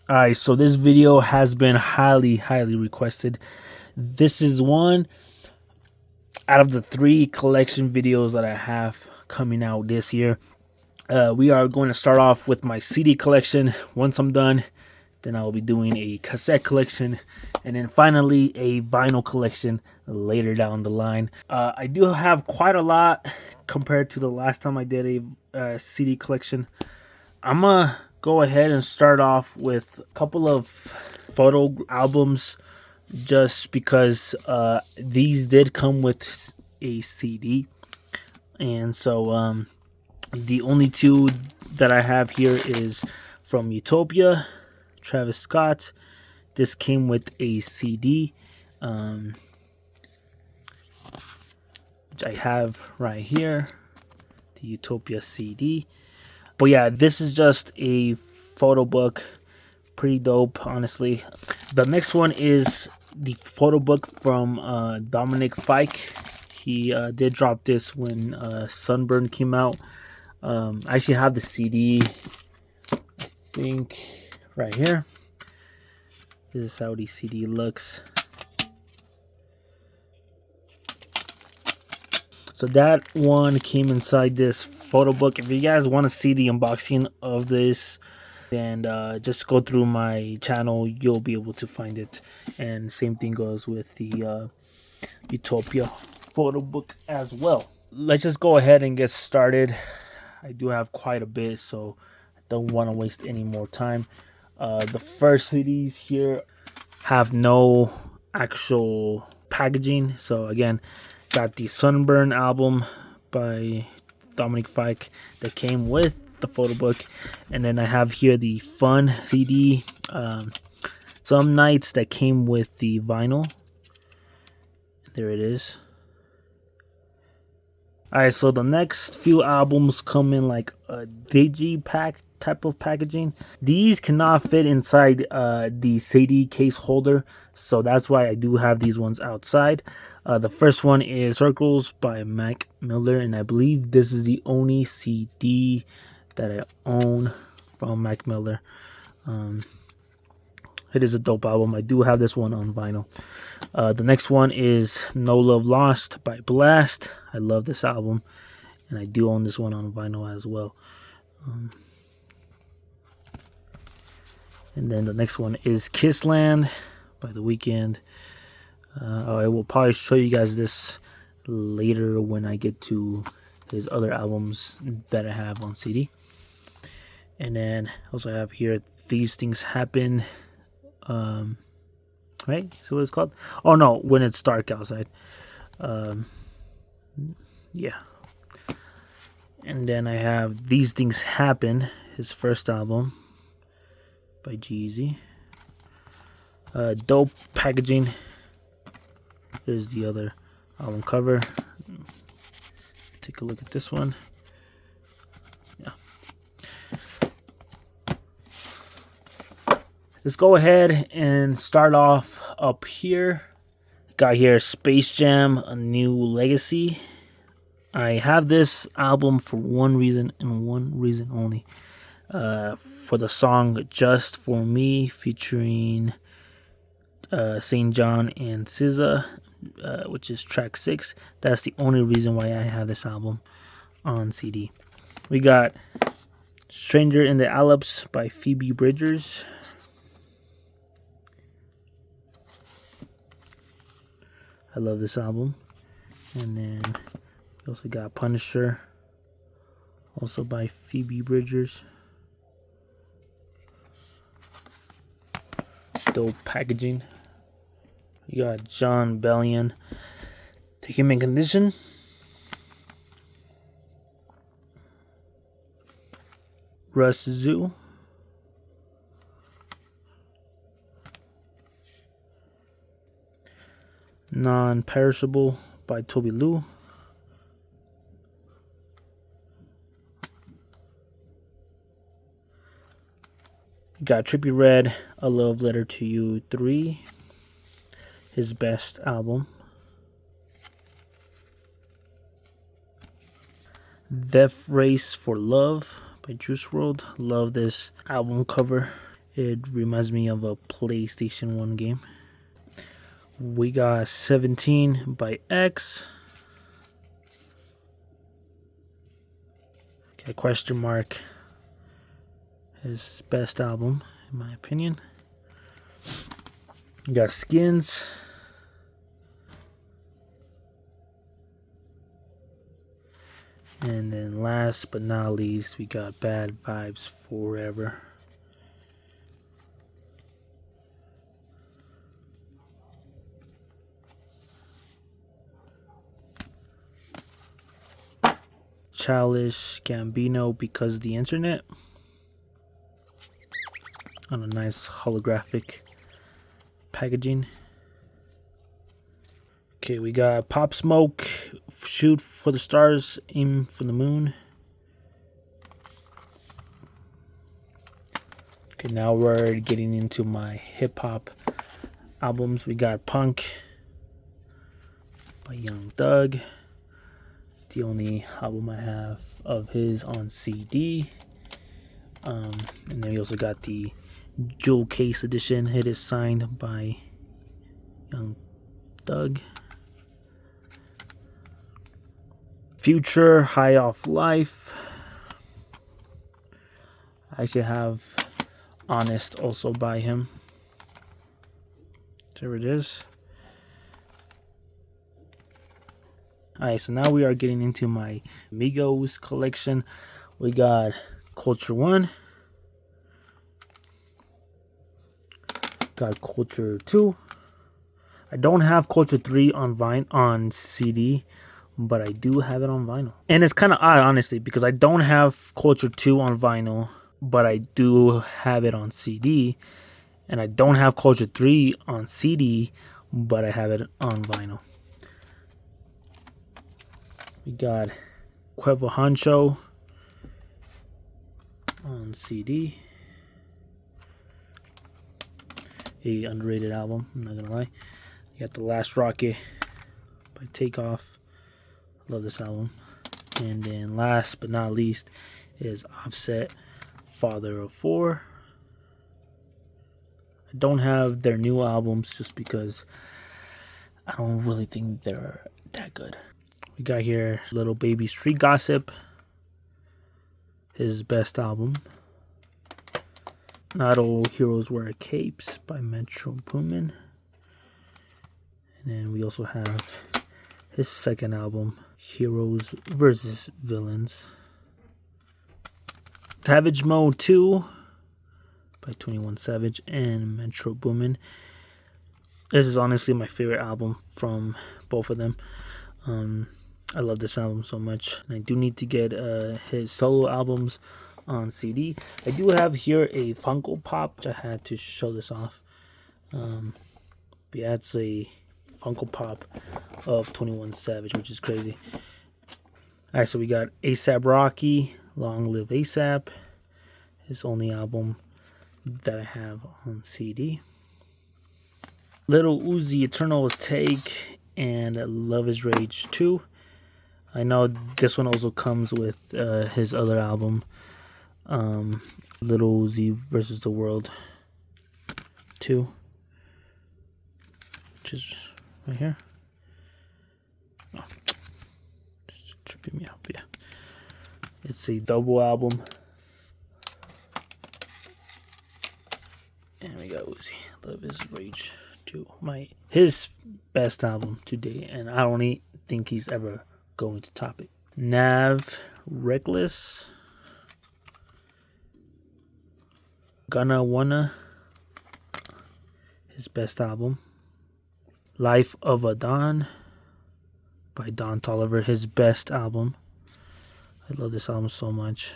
Alright, so this video has been highly requested. This is one out of the 3 collection videos that I have coming out this year. We are going to start off with my CD collection. Once I'm done, then I will be doing a cassette collection, and then finally a vinyl collection later down the line. I do have quite a lot compared to the last time I did a CD collection. I'm gonna go ahead and start off with a couple of photo albums just because these did come with a CD. And so the only 2 that I have here is from Utopia, Travis Scott. This came with a CD, which I have right here, the Utopia CD. But yeah, this is just a photo book. Pretty dope, honestly. The next one is the photo book from Dominic Fike. He did drop this when Sunburn came out. I actually have the CD, I think, right here. This is how the CD looks. So that one came inside this photo book. If you guys want to see the unboxing of this, then just go through my channel. You'll be able to find it. And same thing goes with the Utopia photo book as well. Let's just go ahead and get started. I do have quite a bit, so I don't want to waste any more time. The first CDs here have no actual packaging. So again, got the Sunburn album by Dominic Fike that came with the photo book, and then I have here the Fun CD, Some Nights, that came with the vinyl. There it is. Alright, so the next few albums come in like a digipack type of packaging. These cannot fit inside the CD case holder, so that's why I do have these ones outside. The first one is Circles by Mac Miller, and I believe this is the only CD that I own from Mac Miller. It is a dope album. I do have this one on vinyl. The next one is No Love Lost by Blast. I love this album, and I do own this one on vinyl as well. And then the next one is Kissland by The Weeknd. I will probably show you guys this later when I get to his other albums that I have on CD. And then also I have here These Things Happen. Right? So what it's called? Oh no, When It's Dark Outside. Yeah. And then I have These Things Happen, his first album by Jeezy. Dope packaging. There's the other album cover. Take a look at this one. Yeah. Let's go ahead and start off up here. Got here Space Jam: A New Legacy. I have this album for one reason and one reason only. For the song Just For Me featuring St. John and SZA, which is track 6. That's the only reason why I have this album on CD. We got Stranger in the Alps by Phoebe Bridgers. I love this album. And then we also got Punisher, also by Phoebe Bridgers. Dope packaging. We got John Bellion, The Human Condition. Russ Zoo. Non-Perishable by Toby Lou. Got Trippie Redd, A Love Letter to You 3, his best album. Death Race for Love by Juice WRLD. Love this album cover. It reminds me of a PlayStation 1 game. We got 17 by X. Okay, question mark. His best album, in my opinion. We got Skins. And then last but not least, we got Bad Vibes Forever. Childish Gambino, Because the Internet. On a nice holographic packaging. Okay, we got Pop Smoke, Shoot for the Stars, Aim for the Moon. Okay, now we're getting into my hip hop albums. We got Punk by Young Thug. The only album I have of his on CD. And then we also got the Jewel Case edition. It is signed by Young Thug. Future, High Off Life. I actually have Honest also by him. There it is. Alright, so now we are getting into my Migos collection. We got Culture 1. Got Culture 2. I don't have Culture 3 on CD, but I do have it on vinyl. And it's kind of odd, honestly, because I don't have Culture 2 on vinyl, but I do have it on CD. And I don't have Culture 3 on CD, but I have it on vinyl. We got Quavo Hancho on CD. A underrated album, I'm not gonna lie. You got The Last Rocket by Takeoff. Love this album. And then last but not least is Offset, Father of Four. I don't have their new albums just because I don't really think they're that good. We got here Little Baby Street Gossip, his best album. Not All Heroes Wear Capes by Metro Boomin. And then we also have his second album, Heroes vs. Villains. Savage Mode 2 by 21 Savage and Metro Boomin. This is honestly my favorite album from both of them. I love this album so much. And I do need to get his solo albums on CD. I do have here a Funko Pop. I had to show this off. But yeah, it's a Funko Pop of 21 Savage, which is crazy. Alright, so we got A$AP Rocky, Long Live A$AP. His only album that I have on CD. Little Uzi, Eternal Take, and Love is Rage 2. I know this one also comes with his other album, Little Uzi versus the World 2, which is right here. Oh, just tripping me out, but yeah. It's a double album. And we got Uzi, Love is Rage 2. His best album to date, and I don't think he's ever going to top it. Nav, Reckless. Gonna Wanna, his best album. Life of a Don by Don Toliver, his best album. I love this album so much.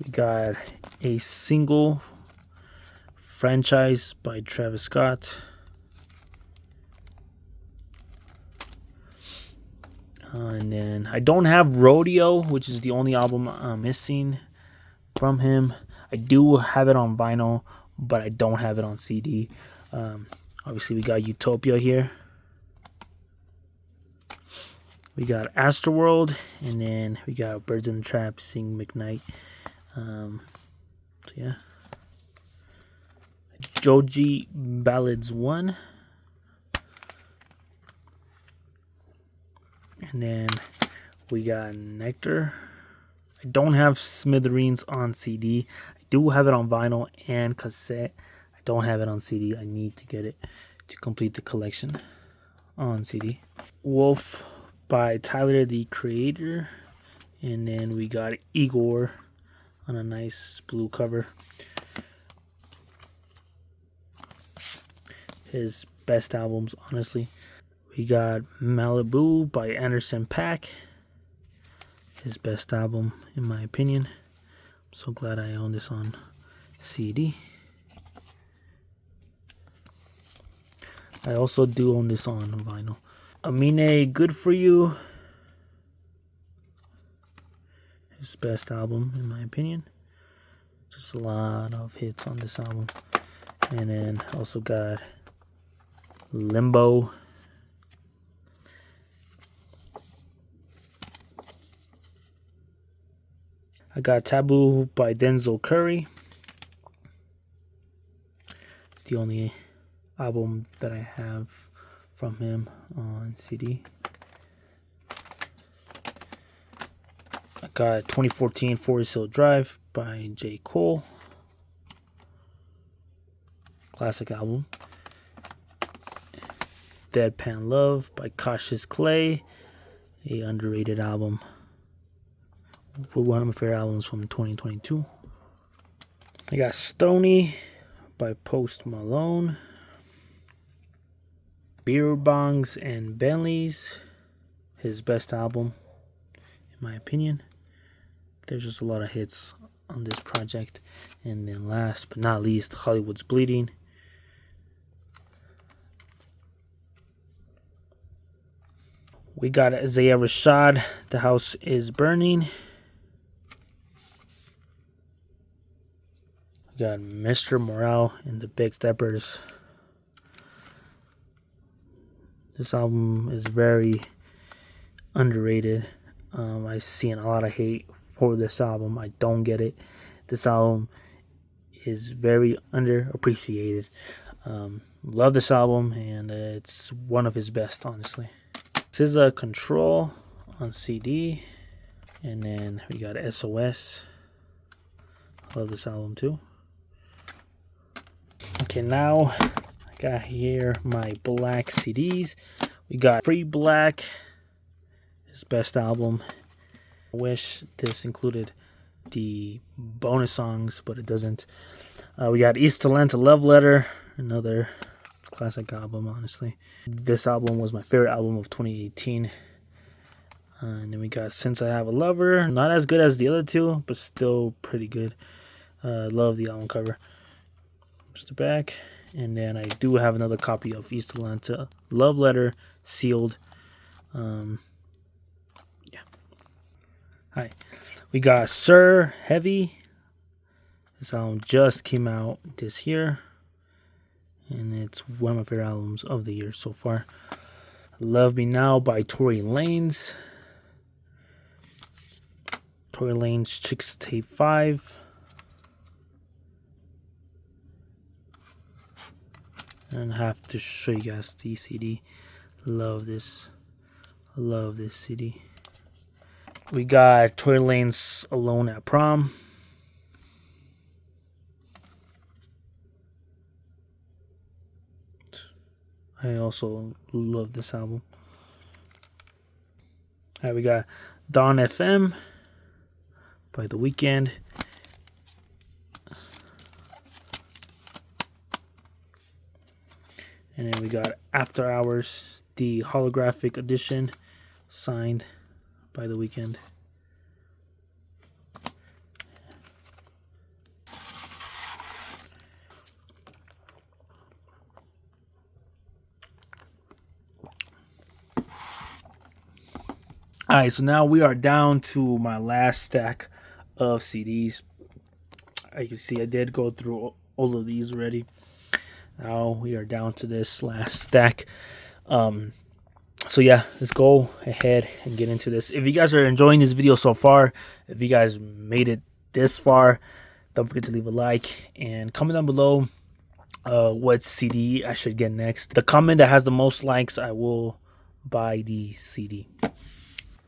We got a single, Franchise by Travis Scott. And then I don't have Rodeo, which is the only album I'm missing from him. I do have it on vinyl, but I don't have it on CD. Obviously, we got Utopia here. We got Astroworld, and then we got Birds in the Trap, Sing McKnight. So yeah. Joji Ballads 1. And then we got Nectar. I don't have Smithereens on CD. I do have it on vinyl and cassette. I don't have it on CD. I need to get it to complete the collection on CD. Wolf by Tyler, the Creator. And then we got Igor on a nice blue cover. His best albums, honestly. We got Malibu by Anderson .Paak. His best album, in my opinion. I'm so glad I own this on CD. I also do own this on vinyl. Amine, Good For You. His best album, in my opinion. Just a lot of hits on this album. And then also got Limbo. I got Taboo by Denzel Curry. The only album that I have from him on CD. I got 2014 Forest Hill Drive by J. Cole. Classic album. Deadpan Love by Cautious Clay. A underrated album. One of my favorite albums from 2022. I got Stoney by Post Malone. Beer Bongs and Bentleys. His best album, in my opinion. There's just a lot of hits on this project. And then last but not least, Hollywood's Bleeding. We got Isaiah Rashad, The House Is Burning. We got Mr. Morale and the Big Steppers. This album is very underrated. I seen a lot of hate for this album. I don't get it. This album is very underappreciated. Love this album, and it's one of his best, honestly. This is a Control on CD, and then we got SOS. Love this album too. Okay, now I got here my black CDs. We got Free Black, his best album. I wish this included the bonus songs, but it doesn't. We got East Atlanta Love Letter, another classic album, honestly. This album was my favorite album of 2018. And then we got Since I Have a Lover. Not as good as the other two, but still pretty good. Love the album cover. Just the back. And then I do have another copy of East Atlanta Love Letter, sealed. Yeah. Hi. We got Sir Heavy. This album just came out this year. And it's one of my favorite albums of the year so far. Love Me Now by Tory Lanez. Tory Lanez Chicks Tape 5. And I have to show you guys the CD. Love this. I love this CD. We got Tory Lanez Alone at Prom. I also love this album. Alright, we got Dawn FM by The Weeknd. And then we got After Hours, the holographic edition, signed by The Weeknd. Alright, so now we are down to my last stack of CDs. As you can see, I did go through all of these already. Now we are down to this last stack. So yeah, let's go ahead and get into this. If you guys are enjoying this video so far, if you guys made it this far, don't forget to leave a like and comment down below what CD I should get next. The comment that has the most likes, I will buy the CD.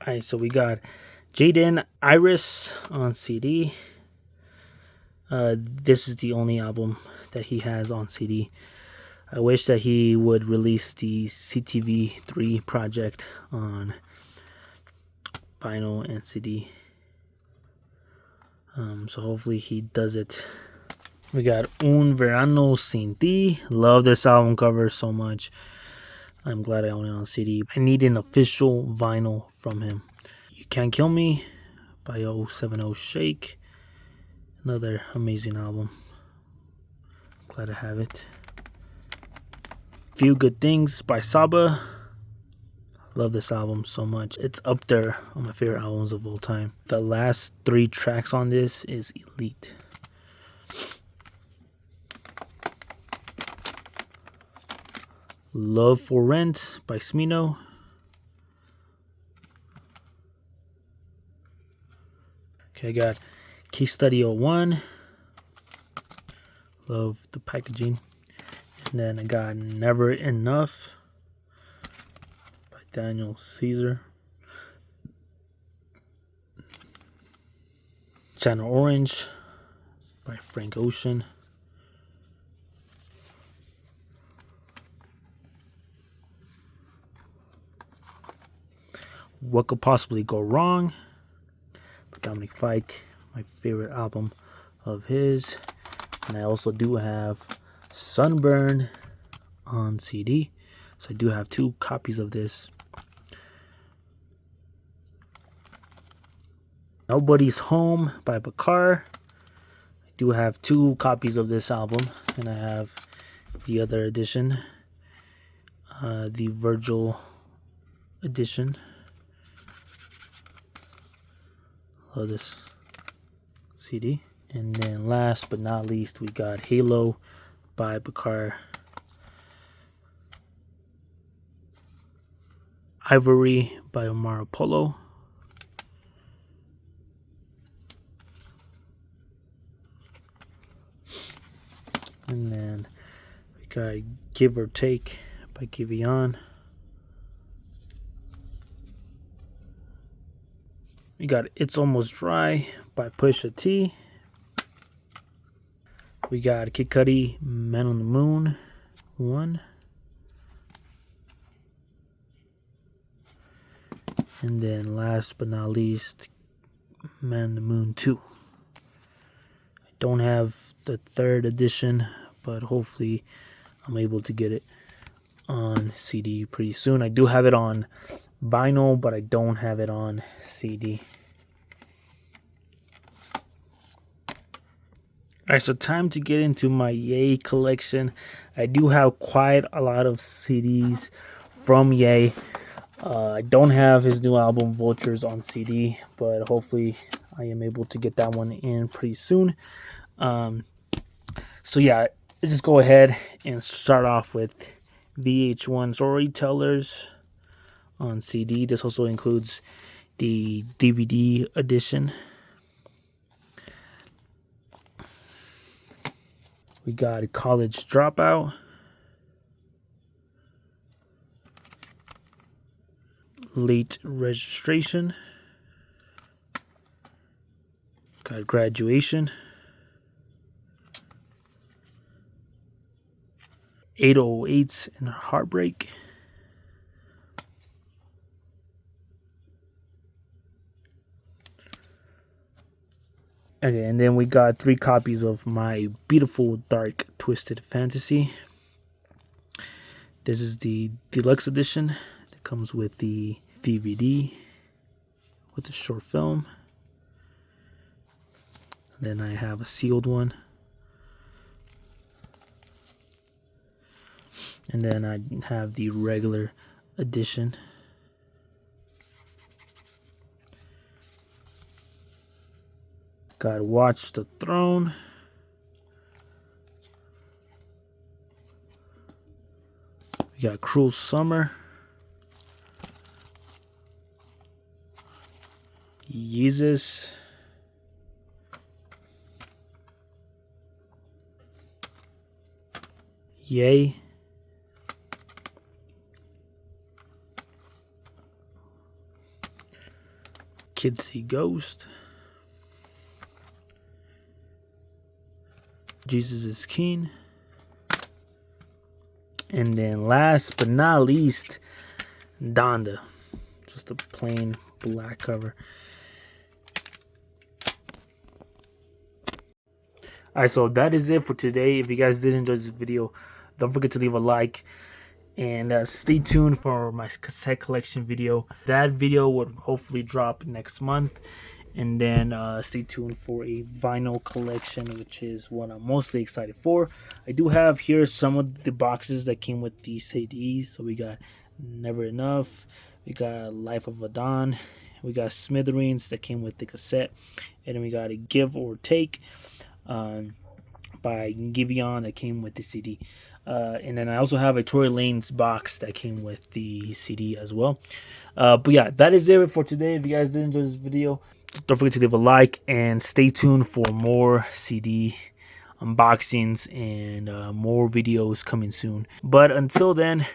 Alright, so we got Jaden Iris on CD. This is the only album that he has on CD. I wish that he would release the CTV 3 project on vinyl and CD. So hopefully he does it. We got Un Verano Sin Ti. Love this album cover so much. I'm glad I own it on CD. I need an official vinyl from him. You Can't Kill Me by 070 Shake. Another amazing album. Glad I have it. Few Good Things by Saba. Love this album so much. It's up there on my favorite albums of all time. The last 3 tracks on this is elite. Love for Rent by Smino. Okay, I got Case Study 01. Love the packaging. And then I got Never Enough by Daniel Caesar. Channel Orange by Frank Ocean. What Could Possibly Go Wrong by Dominic Fike, my favorite album of his. And I also do have Sunburn on CD. So I do have 2 copies of this. Nobody's Home by Bakar. I do have 2 copies of this album. And I have the other edition. The Virgil edition. Love this CD. And then last but not least, we got Halo by Bakar. Ivory by Omar Apollo. And then we got Give or Take by Giveon. We got It's Almost Dry by Pusha T. We got Kid Cudi, Man on the Moon 1. And then last but not least, Man on the Moon 2. I don't have the 3rd edition, but hopefully I'm able to get it on CD pretty soon. I do have it on vinyl, but I don't have it on CD. Alright, so time to get into my Ye collection. I do have quite a lot of CDs from Ye. I don't have his new album Vultures on CD, but hopefully I am able to get that one in pretty soon. So yeah, let's just go ahead and start off with VH1 Storytellers on CD. This also includes the DVD edition. We got College Dropout. Late Registration. Got Graduation. 808s and Heartbreak. Okay, and then we got 3 copies of My Beautiful Dark Twisted Fantasy. This is the deluxe edition that comes with the DVD with the short film. Then I have a sealed one. And then I have the regular edition. Got Watch the Throne. We got Cruel Summer. Yeezus. Yay. Kids See Ghost. Jesus is King. And then last but not least, Donda. Just a plain black cover. Alright, so that is it for today. If you guys did enjoy this video, don't forget to leave a like. And stay tuned for my cassette collection video. That video would hopefully drop next month. And then stay tuned for a vinyl collection, which is what I'm mostly excited for. I do have here some of the boxes that came with these CDs. So we got Never Enough, we got Life of a Don, we got Smithereens that came with the cassette, and then we got a Give or Take by Giveon that came with the CD. And then I also have a Tory Lanez box that came with the CD as well. But yeah, that is it for today. If you guys did enjoy this video, don't forget to leave a like and stay tuned for more CD unboxings and more videos coming soon. But until then,